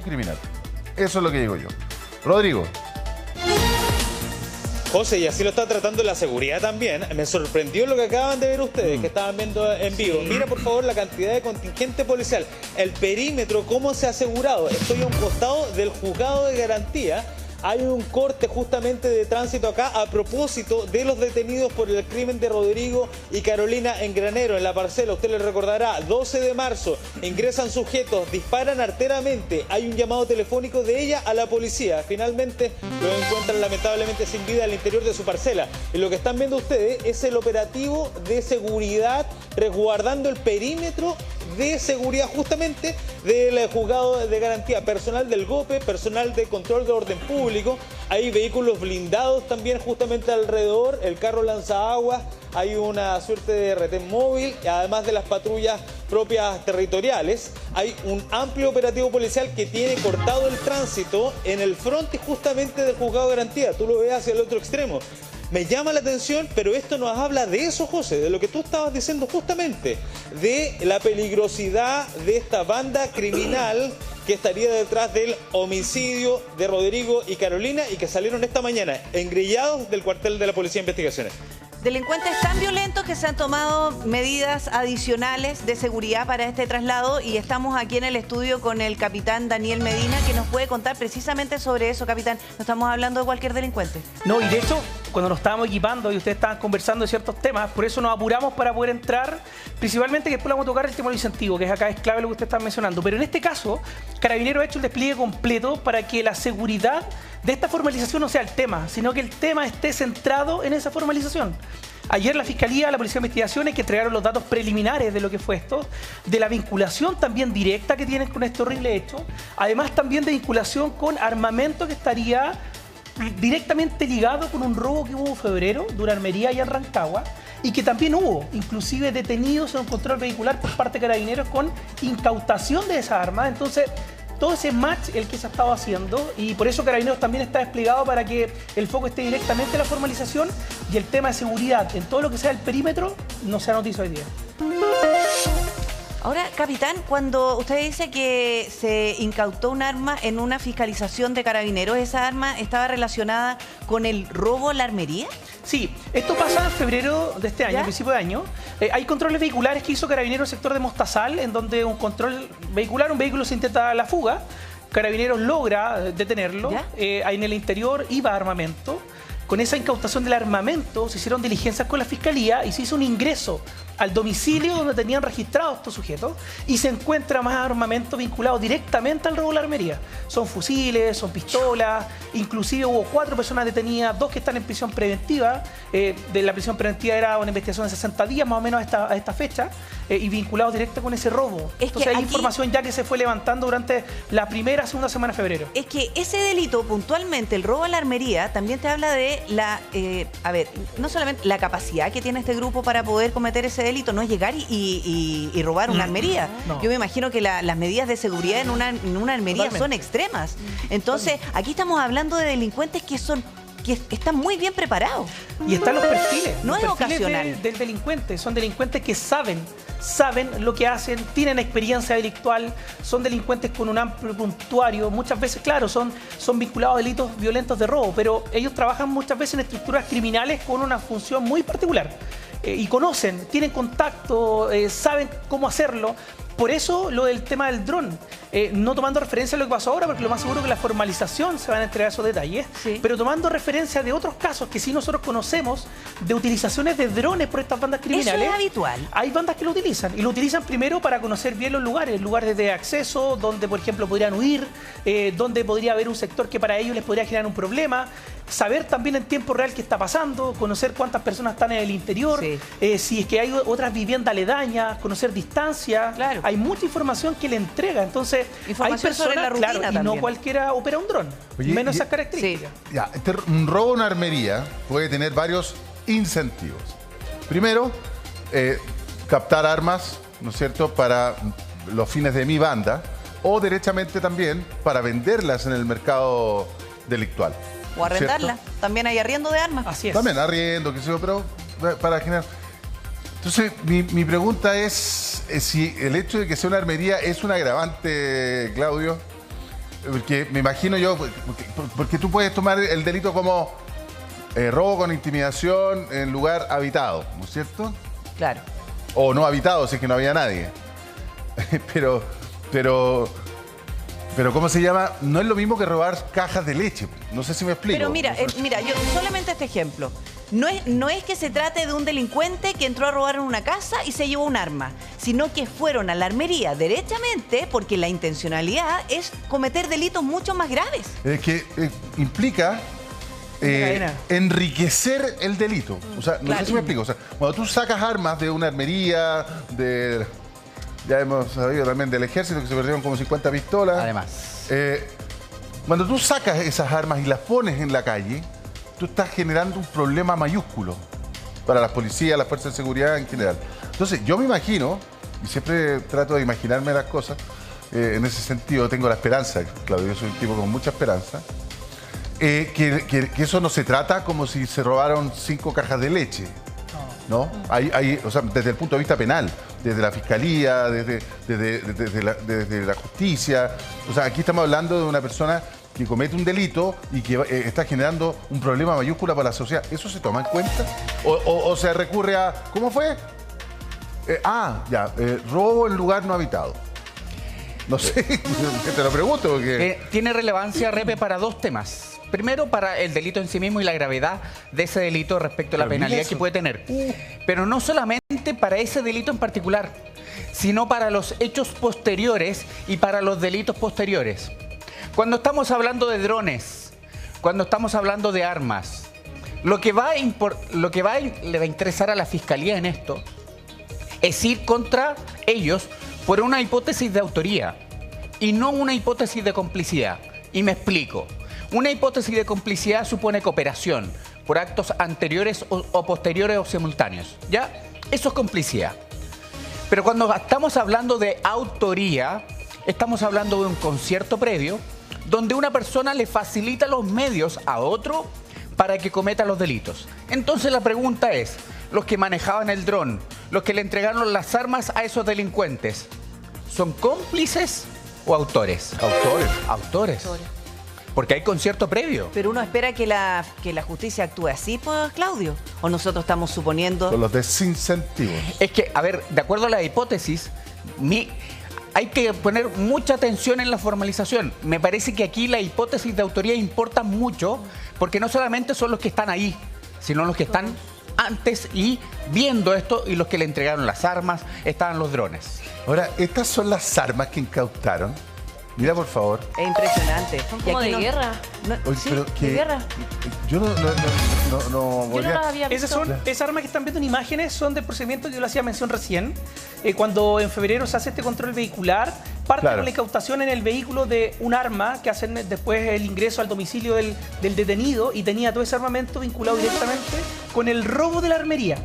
criminal. Eso es lo que digo yo. Rodrigo. José, y así lo está tratando la seguridad también. Me sorprendió lo que acaban de ver ustedes, que estaban viendo en vivo. Sí. Mira, por favor, la cantidad de contingente policial. El perímetro, cómo se ha asegurado. Estoy a un costado del juzgado de garantía. Hay un corte justamente de tránsito acá a propósito de los detenidos por el crimen de Rodrigo y Carolina en Granero, en la parcela. Usted le recordará, 12 de marzo, ingresan sujetos, disparan arteramente. Hay un llamado telefónico de ella a la policía. Finalmente lo encuentran lamentablemente sin vida al interior de su parcela. Y lo que están viendo ustedes es el operativo de seguridad resguardando el perímetro de seguridad justamente del juzgado de garantía, personal del GOPE, personal de control de orden público. Hay vehículos blindados también justamente alrededor, el carro lanzaguas, hay una suerte de retén móvil, además de las patrullas propias territoriales. Hay un amplio operativo policial que tiene cortado el tránsito en el frente justamente del juzgado de garantía. Tú lo ves hacia el otro extremo. Me llama la atención, pero esto nos habla de eso, José, de lo que tú estabas diciendo justamente, de la peligrosidad de esta banda criminal que estaría detrás del homicidio de Rodrigo y Carolina y que salieron esta mañana engrillados del cuartel de la Policía de Investigaciones. Delincuentes tan violentos que se han tomado medidas adicionales de seguridad para este traslado y estamos aquí en el estudio con el capitán Daniel Medina que nos puede contar precisamente sobre eso, capitán. No estamos hablando de cualquier delincuente. No, y de hecho, cuando nos estábamos equipando y ustedes estaban conversando de ciertos temas, por eso nos apuramos para poder entrar, principalmente que después vamos a tocar el tema del incentivo, que acá es clave lo que usted está mencionando. Pero en este caso, Carabineros ha hecho el despliegue completo para que la seguridad de esta formalización no sea el tema, sino que el tema esté centrado en esa formalización. Ayer la Fiscalía, la Policía de Investigaciones, que entregaron los datos preliminares de lo que fue esto, de la vinculación también directa que tienen con este horrible hecho, además también de vinculación con armamento que estaría directamente ligado con un robo que hubo en febrero de una armería allá en Rancagua y que también hubo inclusive detenidos en un control vehicular por parte de Carabineros con incautación de esas armas. Entonces, todo ese match el que se ha estado haciendo y por eso Carabineros también está desplegado para que el foco esté directamente en la formalización y el tema de seguridad en todo lo que sea el perímetro no sea noticia hoy día. Ahora, capitán, cuando usted dice que se incautó un arma en una fiscalización de Carabineros, ¿esa arma estaba relacionada con el robo a la armería? Sí, esto pasa en febrero de este año, a principio de año. Hay controles vehiculares que hizo Carabineros en el sector de Mostazal, en donde un control vehicular, un vehículo se intenta la fuga. Carabineros logra detenerlo. En el interior iba armamento. Con esa incautación del armamento se hicieron diligencias con la Fiscalía y se hizo un ingreso al domicilio donde tenían registrados estos sujetos y se encuentra más armamento vinculado directamente al robo de la armería. Son fusiles, son pistolas, inclusive hubo 4 personas detenidas, 2 que están en prisión preventiva. De la prisión preventiva era una investigación de 60 días más o menos a esta fecha y vinculados directo con ese robo. Entonces hay información ya que se fue levantando durante la primera, segunda semana de febrero. Es que ese delito puntualmente, el robo a la armería, también te habla de la, no solamente la capacidad que tiene este grupo para poder cometer ese delito, no es llegar y robar una armería. No. Yo me imagino que las medidas de seguridad en una armería son extremas. Entonces, aquí estamos hablando de delincuentes que están muy bien preparados. Y están los perfiles. No es ocasional. Del delincuente. Son delincuentes que saben lo que hacen, tienen experiencia delictual, son delincuentes con un amplio puntuario. Muchas veces, claro, son vinculados a delitos violentos de robo, pero ellos trabajan muchas veces en estructuras criminales con una función muy particular. Y conocen, tienen contacto, saben cómo hacerlo. Por eso lo del tema del dron, no tomando referencia a lo que pasó ahora, porque lo más seguro es que la formalización se van a entregar esos detalles, pero tomando referencia de otros casos que sí nosotros conocemos de utilizaciones de drones por estas bandas criminales. Eso es habitual. Hay bandas que lo utilizan, y lo utilizan primero para conocer bien los lugares de acceso, donde por ejemplo podrían huir, donde podría haber un sector que para ellos les podría generar un problema, saber también en tiempo real qué está pasando, conocer cuántas personas están en el interior, si es que hay otras viviendas aledañas, conocer distancia. Claro. Hay mucha información que le entrega. Entonces, hay personas, claro, y no cualquiera opera un dron. Oye, menos esas características. Ya, un robo a una armería puede tener varios incentivos. Primero, captar armas, ¿no es cierto?, para los fines de mi banda, o derechamente también para venderlas en el mercado delictual. O arrendarla. También hay arriendo de armas. Así es. También arriendo, qué sé yo, pero para generar... Entonces, mi pregunta es si el hecho de que sea una armería es un agravante, Claudio. Porque me imagino yo, porque tú puedes tomar el delito como robo con intimidación en lugar habitado, ¿no es cierto? Claro. O no habitado, si es que no había nadie. Pero, ¿cómo se llama? No es lo mismo que robar cajas de leche. No sé si me explico. Pero mira, yo solamente este ejemplo. No es que se trate de un delincuente que entró a robar en una casa y se llevó un arma, sino que fueron a la armería derechamente porque la intencionalidad es cometer delitos mucho más graves. Es que implica enriquecer el delito. O sea, no sé si me explico. O sea, cuando tú sacas armas de una armería, ya hemos sabido también del ejército que se perdieron como 50 pistolas. Además. Cuando tú sacas esas armas y las pones en la calle, tú estás generando un problema mayúsculo para las policías, las fuerzas de seguridad en general. Entonces, yo me imagino, y siempre trato de imaginarme las cosas, en ese sentido tengo la esperanza, Claudio, yo soy un tipo con mucha esperanza, que eso no se trata como si se robaron 5 cajas de leche, ¿no? O sea, desde el punto de vista penal, desde la fiscalía, desde la justicia. O sea, aquí estamos hablando de una persona que comete un delito y que está generando un problema mayúsculo para la sociedad. ¿Eso se toma en cuenta? ¿O se recurre a... ¿Cómo fue? Robo en lugar no habitado. No sé, te lo pregunto porque... Tiene relevancia, Repe, para dos temas. Primero, para el delito en sí mismo y la gravedad de ese delito respecto a la penalidad que puede tener. Pero no solamente para ese delito en particular, sino para los hechos posteriores y para los delitos posteriores. Cuando estamos hablando de drones, cuando estamos hablando de armas, le va a interesar a la Fiscalía en esto es ir contra ellos por una hipótesis de autoría y no una hipótesis de complicidad. Y me explico. Una hipótesis de complicidad supone cooperación por actos anteriores o posteriores o simultáneos. ¿Ya? Eso es complicidad. Pero cuando estamos hablando de autoría, estamos hablando de un concierto previo donde una persona le facilita los medios a otro para que cometa los delitos. Entonces la pregunta es, los que manejaban el dron, los que le entregaron las armas a esos delincuentes, ¿son cómplices o autores? Autores. Porque hay concierto previo. Pero uno espera que la justicia actúe así, pues, Claudio. ¿O nosotros estamos suponiendo...? Son los desincentivos. Es que, a ver, de acuerdo a la hipótesis, hay que poner mucha atención en la formalización. Me parece que aquí la hipótesis de autoría importa mucho, porque no solamente son los que están ahí, sino los que están antes y viendo esto y los que le entregaron las armas, estaban los drones. Ahora, estas son las armas que incautaron. Mira, por favor. Es impresionante. Son como de guerra. Oye, Sí, pero de guerra. Yo no Yo no las había visto. Esas armas que están viendo en imágenes son del procedimiento que yo le hacía mención recién. Cuando en febrero se hace este control vehicular, parte con la incautación en el vehículo de un arma que hacen después el ingreso al domicilio del detenido y tenía todo ese armamento vinculado directamente con el robo de la armería.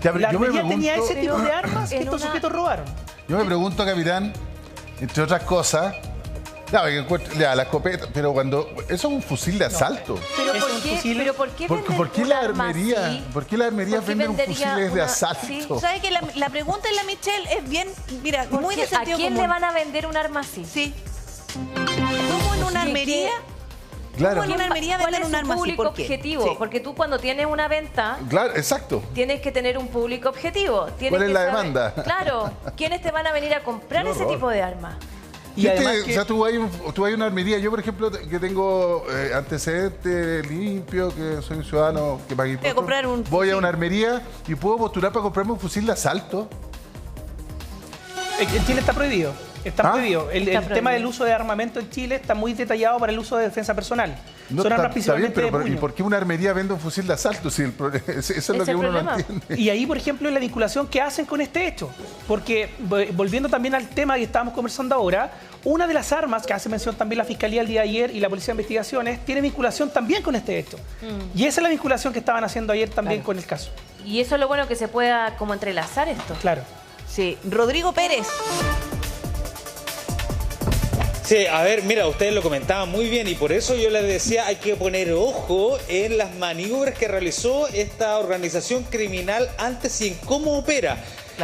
La armería tenía ese tipo de armas que estos sujetos robaron. Yo me pregunto, capitán, entre otras cosas... la escopeta, pero cuando... Eso es un fusil de asalto. ¿Pero por qué ¿Por qué la armería? ¿Por qué la armería venden fusiles de asalto? Sí, ¿sabes que la pregunta de la Michelle es bien, mira, muy de sentido ¿A quién común? le van a vender un arma así? Sí. ¿Cómo en una armería? Claro. ¿Cómo en una armería ¿Cuál venden es un su arma así? público ¿Por qué? objetivo? Sí. Porque tú cuando tienes una venta, Claro, exacto. tienes que tener un público objetivo. ¿Cuál es la demanda? Claro, ¿quiénes te van a venir a comprar ese tipo de armas? Y además O sea, tú hay una armería. Yo, por ejemplo, que tengo antecedentes limpios, que soy un ciudadano que paga impuestos. comprar un Voy a fusil. una armería y puedo postular para comprarme un fusil de asalto. En Chile está prohibido. Está prohibido. El Está tema prohibido. del uso de armamento en Chile está muy detallado para el uso de defensa personal. No, Son armas está bien, principalmente de pero ¿y puño. por qué una armería vende un fusil de asalto? Si eso es lo que el uno problema. no entiende. Y ahí, por ejemplo, es la vinculación que hacen con este hecho. Porque, volviendo también al tema que estábamos conversando ahora, una de las armas que hace mención también la Fiscalía el día de ayer y la Policía de Investigaciones tiene vinculación también con este hecho. Y esa es la vinculación que estaban haciendo ayer también con el caso. Y eso es lo bueno, que se pueda como entrelazar esto. Claro. Sí. Rodrigo Pérez. Sí, a ver, mira, ustedes lo comentaban muy bien y por eso yo les decía, hay que poner ojo en las maniobras que realizó esta organización criminal antes y en cómo opera.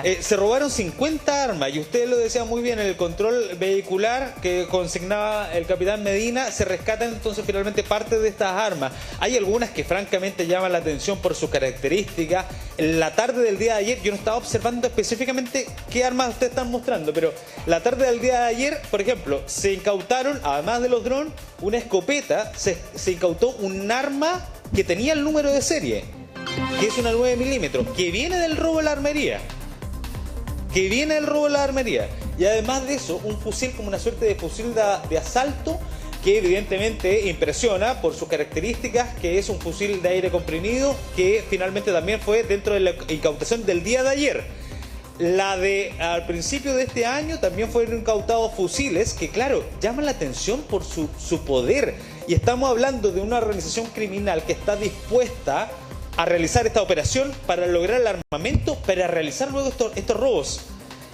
Claro. Se robaron 50 armas y usted lo decía muy bien, en el control vehicular que consignaba el capitán Medina, se rescatan entonces finalmente parte de estas armas. Hay algunas que francamente llaman la atención por sus características. En la tarde del día de ayer, yo no estaba observando específicamente qué armas ustedes están mostrando, pero la tarde del día de ayer, por ejemplo, se incautaron, además de los drones, una escopeta, se incautó un arma que tenía el número de serie, que es una 9 milímetros, que viene del robo de la armería. Y además de eso, un fusil como una suerte de fusil de asalto que evidentemente impresiona por sus características, que es un fusil de aire comprimido, que finalmente también fue dentro de la incautación del día de ayer. La de al principio de este año también fueron incautados fusiles que, claro, llaman la atención por su poder. Y estamos hablando de una organización criminal que está dispuesta a realizar esta operación para lograr el armamento, para realizar luego estos robos.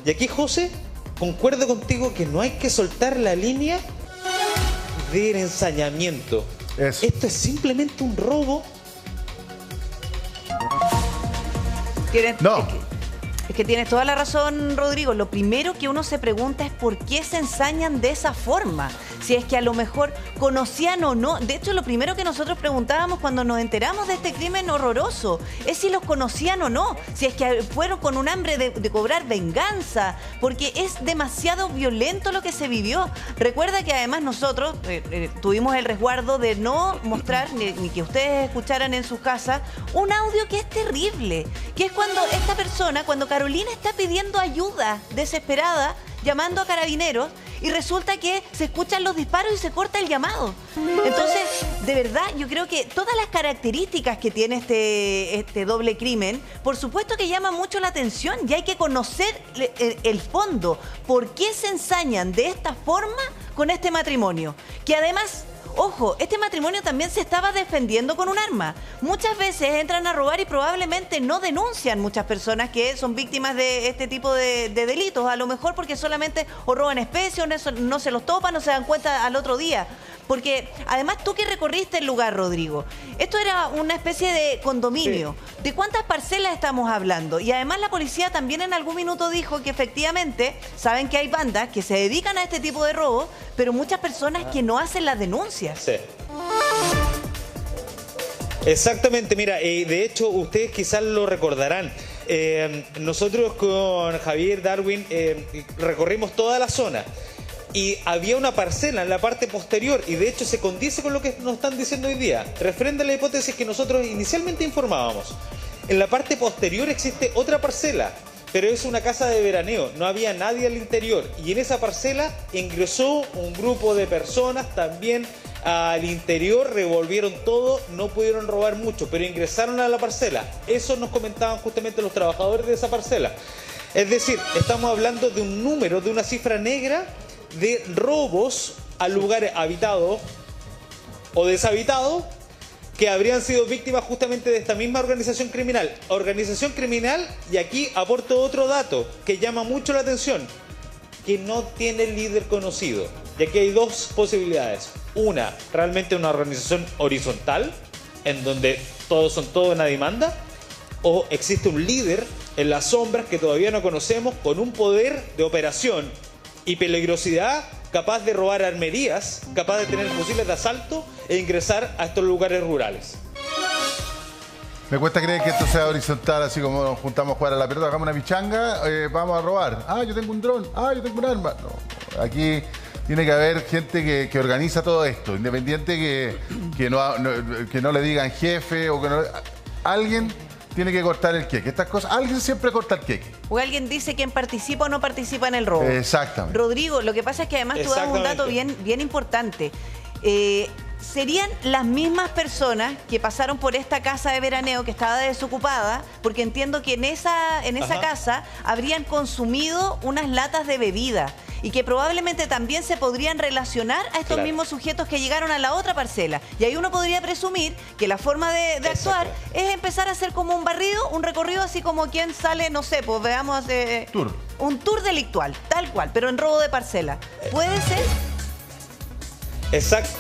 Y aquí, José, concuerdo contigo que no hay que soltar la línea del ensañamiento. Eso. Esto es simplemente un robo. No. Es que tienes toda la razón, Rodrigo. Lo primero que uno se pregunta es por qué se ensañan de esa forma. Si es que a lo mejor conocían o no. De hecho, lo primero que nosotros preguntábamos cuando nos enteramos de este crimen horroroso es si los conocían o no. Si es que fueron con un hambre de cobrar venganza. Porque es demasiado violento lo que se vivió. Recuerda que además nosotros tuvimos el resguardo de no mostrar, ni que ustedes escucharan en sus casas, un audio que es terrible. Que es cuando esta persona, cuando Carolina está pidiendo ayuda desesperada, llamando a carabineros, y resulta que se escuchan los disparos y se corta el llamado. Entonces, de verdad, yo creo que todas las características que tiene este doble crimen, por supuesto que llama mucho la atención y hay que conocer el fondo. ¿Por qué se ensañan de esta forma con este matrimonio? Que además... Ojo, este matrimonio también se estaba defendiendo con un arma. Muchas veces entran a robar y probablemente no denuncian muchas personas que son víctimas de este tipo de delitos. A lo mejor porque solamente o roban especies o no se los topan, no se dan cuenta al otro día. Porque además tú que recorriste el lugar, Rodrigo, esto era una especie de condominio. Sí. ¿De cuántas parcelas estamos hablando? Y además la policía también en algún minuto dijo que efectivamente saben que hay bandas que se dedican a este tipo de robos, pero muchas personas que no hacen las denuncias. Sí. Exactamente, mira, de hecho ustedes quizás lo recordarán. Nosotros con Javier Darwin recorrimos toda la zona. Y había una parcela en la parte posterior, y de hecho se condice con lo que nos están diciendo hoy día, referente a la hipótesis que nosotros inicialmente informábamos. En la parte posterior existe otra parcela, pero es una casa de veraneo, no había nadie al interior, y en esa parcela ingresó un grupo de personas también al interior, revolvieron todo, no pudieron robar mucho, pero ingresaron a la parcela. Eso nos comentaban justamente los trabajadores de esa parcela. Es decir, estamos hablando de un número, de una cifra negra de robos a lugares habitados o deshabitados que habrían sido víctimas justamente de esta misma organización criminal. Organización criminal, y aquí aporto otro dato que llama mucho la atención, que no tiene líder conocido. Y aquí hay dos posibilidades. Una, realmente una organización horizontal, en donde todos son todos, nadie manda, o existe un líder en las sombras que todavía no conocemos, con un poder de operación y peligrosidad, capaz de robar armerías, capaz de tener fusiles de asalto e ingresar a estos lugares rurales. Me cuesta creer que esto sea horizontal, así como nos juntamos a jugar a la pelota, hagamos una pichanga, vamos a robar. Ah, yo tengo un dron, yo tengo un arma. No, aquí tiene que haber gente que organiza todo esto, independiente que no le digan jefe o que no... Alguien tiene que cortar el queque. Estas cosas, alguien siempre corta el queque. O alguien dice quién participa o no participa en el robo. Exactamente. Rodrigo, lo que pasa es que además tú das un dato bien importante. Serían las mismas personas que pasaron por esta casa de veraneo que estaba desocupada, porque entiendo que en esa casa habrían consumido unas latas de bebida y que probablemente también se podrían relacionar a estos mismos sujetos que llegaron a la otra parcela. Y ahí uno podría presumir que la forma de actuar es empezar a hacer como un barrido, un recorrido, así como quien sale, no sé, pues veamos... un tour delictual, tal cual, pero en robo de parcela. ¿Puede ser?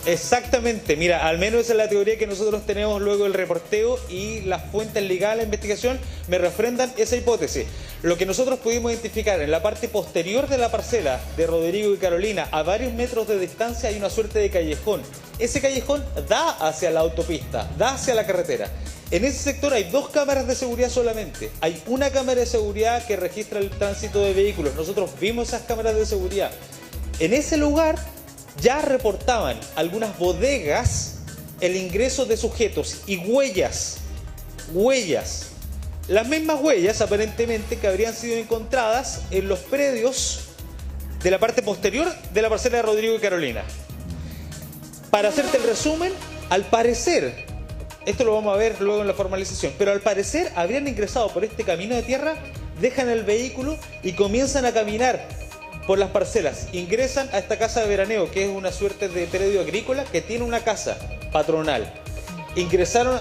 Exactamente, mira, al menos esa es la teoría que nosotros tenemos luego del reporteo, y las fuentes legales de investigación me refrendan esa hipótesis. Lo que nosotros pudimos identificar en la parte posterior de la parcela de Rodrigo y Carolina, a varios metros de distancia, hay una suerte de callejón. Ese callejón da hacia la autopista, da hacia la carretera. En ese sector hay 2 cámaras de seguridad solamente. Hay una cámara de seguridad que registra el tránsito de vehículos. Nosotros vimos esas cámaras de seguridad. En ese lugar ya reportaban algunas bodegas el ingreso de sujetos y huellas. Las mismas huellas, aparentemente, que habrían sido encontradas en los predios de la parte posterior de la parcela de Rodrigo y Carolina. Para hacerte el resumen, al parecer, esto lo vamos a ver luego en la formalización, pero al parecer habrían ingresado por este camino de tierra, dejan el vehículo y comienzan a caminar por las parcelas. Ingresan a esta casa de veraneo, que es una suerte de predio agrícola que tiene una casa patronal.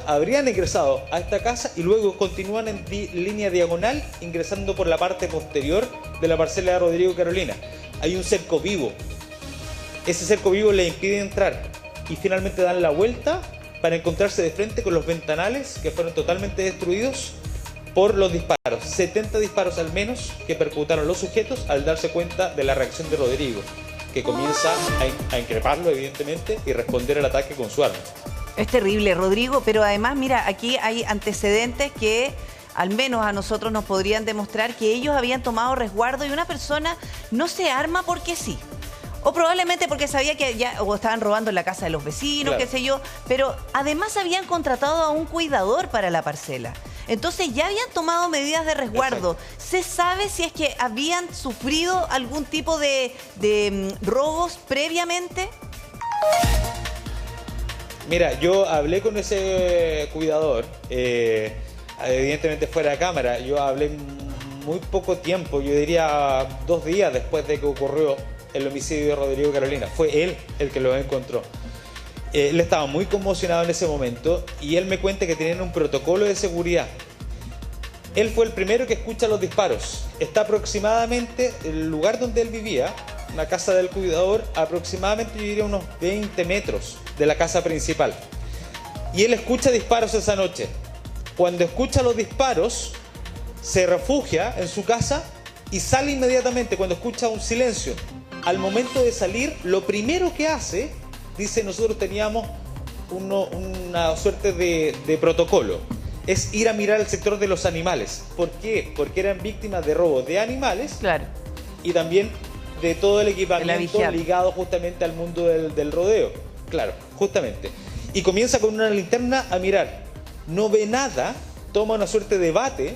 Habrían ingresado a esta casa y luego continúan en línea diagonal, ingresando por la parte posterior de la parcela de Rodrigo y Carolina. Hay un cerco vivo. Ese cerco vivo les impide entrar y finalmente dan la vuelta para encontrarse de frente con los ventanales que fueron totalmente destruidos por los disparos. 70 disparos al menos que percutaron los sujetos al darse cuenta de la reacción de Rodrigo, que comienza a increparlo evidentemente y responder al ataque con su arma. Es terrible, Rodrigo, pero además, mira, aquí hay antecedentes que al menos a nosotros nos podrían demostrar que ellos habían tomado resguardo y una persona no se arma porque sí. O probablemente porque sabía que ya o estaban robando en la casa de los vecinos, claro, qué sé yo, pero además habían contratado a un cuidador para la parcela. Entonces ya habían tomado medidas de resguardo. Exacto. ¿Se sabe si es que habían sufrido algún tipo de robos previamente? Mira, yo hablé con ese cuidador, evidentemente fuera de cámara. Yo hablé muy poco tiempo, yo diría 2 días después de que ocurrió el homicidio de Rodrigo y Carolina. Fue él el que lo encontró. Él estaba muy conmocionado en ese momento y él me cuenta que tenían un protocolo de seguridad. Él fue el primero que escucha los disparos. Está aproximadamente, el lugar donde él vivía, la casa del cuidador, aproximadamente yo diría unos 20 metros de la casa principal. Y él escucha disparos esa noche. Cuando escucha los disparos, se refugia en su casa y sale inmediatamente cuando escucha un silencio. Al momento de salir, lo primero que hace, dice, nosotros teníamos una suerte de protocolo, es ir a mirar el sector de los animales. ¿Por qué? Porque eran víctimas de robo de animales, claro, y también de todo el equipamiento ligado justamente al mundo del rodeo. Claro, justamente. Y comienza con una linterna a mirar. No ve nada, toma una suerte de bate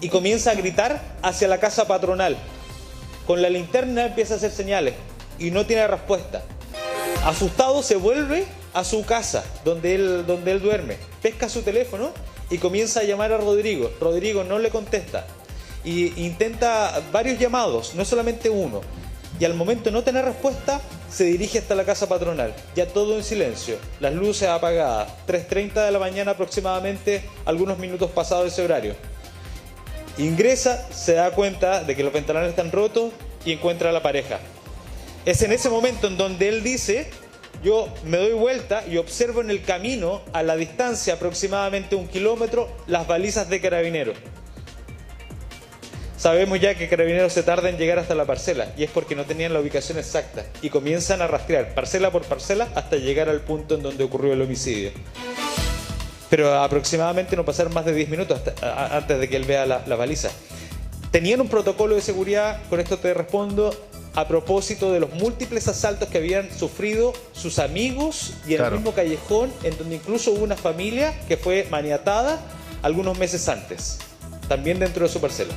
y comienza a gritar hacia la casa patronal. Con la linterna empieza a hacer señales y no tiene respuesta. Asustado se vuelve a su casa, donde él duerme. Pesca su teléfono y comienza a llamar a Rodrigo. Rodrigo no le contesta. Y intenta varios llamados, no solamente uno. Y al momento de no tener respuesta, se dirige hasta la casa patronal. Ya todo en silencio, las luces apagadas. 3:30 de la mañana aproximadamente, algunos minutos pasados ese horario. Ingresa, se da cuenta de que los ventanales están rotos y encuentra a la pareja. Es en ese momento en donde él dice, yo me doy vuelta y observo en el camino, a la distancia aproximadamente 1 kilómetro, las balizas de Carabineros. Sabemos ya que Carabineros se tarda en llegar hasta la parcela y es porque no tenían la ubicación exacta y comienzan a rastrear parcela por parcela hasta llegar al punto en donde ocurrió el homicidio. Pero aproximadamente no pasaron más de 10 minutos antes de que él vea la baliza. Tenían un protocolo de seguridad, con esto te respondo, a propósito de los múltiples asaltos que habían sufrido sus amigos y en el mismo callejón, en donde incluso hubo una familia que fue maniatada algunos meses antes, también dentro de su parcela.